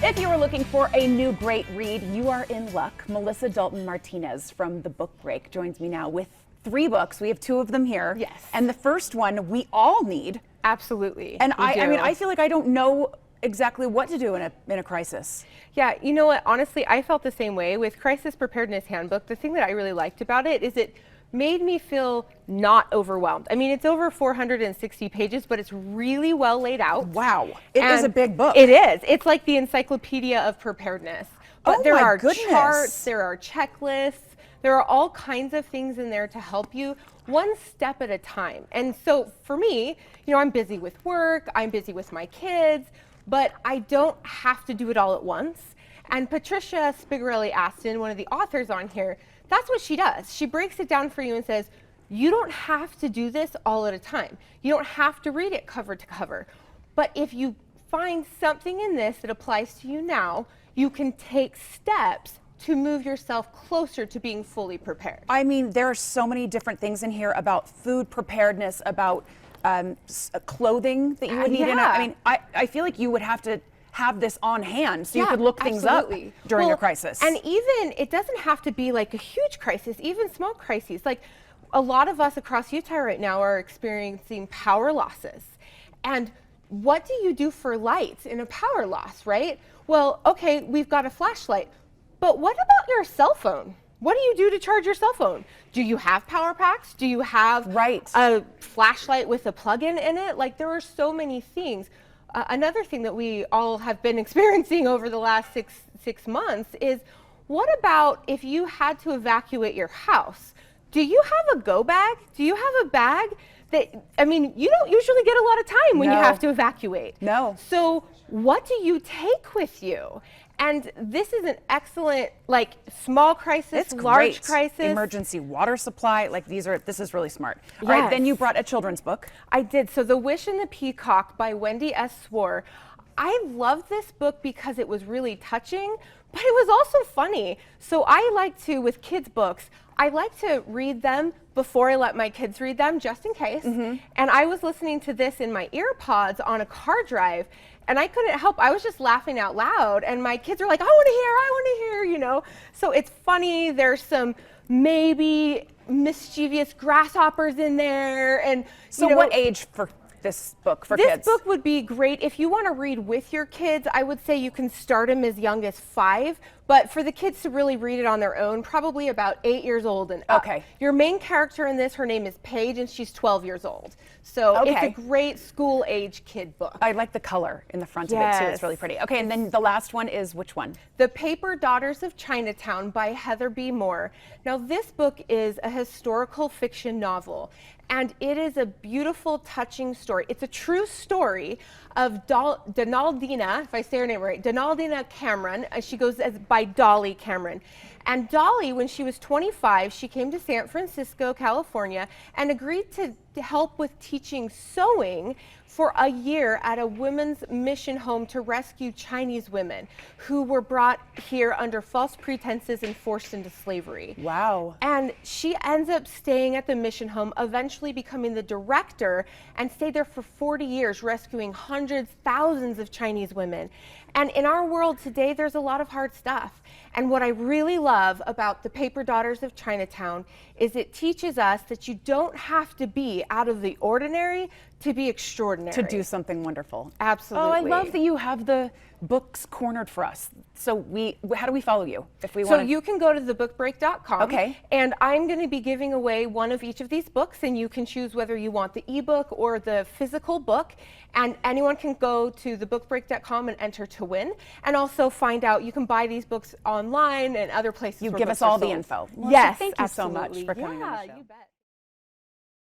If you are looking for a new great read, you are in luck. Melissa Dalton Martinez from The Book Break joins me now with 3 books. We have 2 of them here. Yes. And the first one we all need. Absolutely. And I mean, I feel like I don't know exactly what to do in a crisis. Yeah, you know what? Honestly, I felt the same way with Crisis Preparedness Handbook. The thing that I really liked about it is it made me feel not overwhelmed. I mean, it's over 460 pages, but it's really well laid out. Wow. It is a big book. It is. It's like the encyclopedia of preparedness. But there are charts, there are checklists, there are all kinds of things in there to help you one step at a time. And so for me, you know, I'm busy with work, I'm busy with my kids, but I don't have to do it all at once. And Patricia Spigarelli Aston, one of the authors on here, that's what she does. She breaks it down for you and says, you don't have to do this all at a time. You don't have to read it cover to cover. But if you find something in this that applies to you now, you can take steps to move yourself closer to being fully prepared. I mean, there are so many different things in here about food preparedness, about clothing that you would need in it. I mean, I feel like you would have to have this on hand so you could look things up during a crisis. And even, it doesn't have to be like a huge crisis, even small crises. Like a lot of us across Utah right now are experiencing power losses. And what do you do for lights in a power loss, right? Well, okay, we've got a flashlight, but what about your cell phone? What do you do to charge your cell phone? Do you have power packs? Do you have a flashlight with a plug-in in it? Like there are so many things. Another thing that we all have been experiencing over the last six months is, what about if you had to evacuate your house? Do you have a go bag? Do you have a bag that, I mean, you don't usually get a lot of time when you have to evacuate. No. So what do you take with you? And this is an excellent, like, small crisis, large crisis. Emergency water supply, like this is really smart. Yes. All right, then you brought a children's book. I did. So The Wish and the Peacock by Wendy S. Swore. I loved this book because it was really touching, but it was also funny. So I like to, with kids' books, I like to read them before I let my kids read them, just in case. And I was listening to this in my ear pods on a car drive, and I couldn't help, I was just laughing out loud, and my kids are like, I want to hear, you know? So it's funny, there's some maybe mischievous grasshoppers in there, and so what age for this book for kids? This book would be great if you want to read with your kids. I would say you can start them as young as 5, but for the kids to really read it on their own, probably about 8 years old and up. Okay. Your main character in this, her name is Paige, and she's 12 years old. So it's a great school age kid book. I like the color in the front of it too. It's really pretty. Okay, and then the last one is which one? The Paper Daughters of Chinatown by Heather B. Moore. Now this book is a historical fiction novel, and it is a beautiful, touching story. It's a true story of Donaldina, if I say her name right, Donaldina Cameron. She goes by Dolly Cameron. And Dolly, when she was 25, she came to San Francisco, California, and agreed to help with teaching sewing for a year at a women's mission home to rescue Chinese women who were brought here under false pretenses and forced into slavery. Wow. And she ends up staying at the mission home, eventually becoming the director, and stayed there for 40 years, rescuing hundreds, thousands of Chinese women. And in our world today, there's a lot of hard stuff. And what I really love about The Paper Daughters of Chinatown is it teaches us that you don't have to be out of the ordinary to be extraordinary. To do something wonderful. Absolutely. Oh, I love that you have the books cornered for us. So how do we follow you if we want? So you can go to thebookbreak.com. Okay. And I'm going to be giving away one of each of these books, and you can choose whether you want the ebook or the physical book. And anyone can go to thebookbreak.com and enter to win. And also find out, you can buy these books online and other places. You give us all the info. Yes, thank you so much for coming on the show. You bet.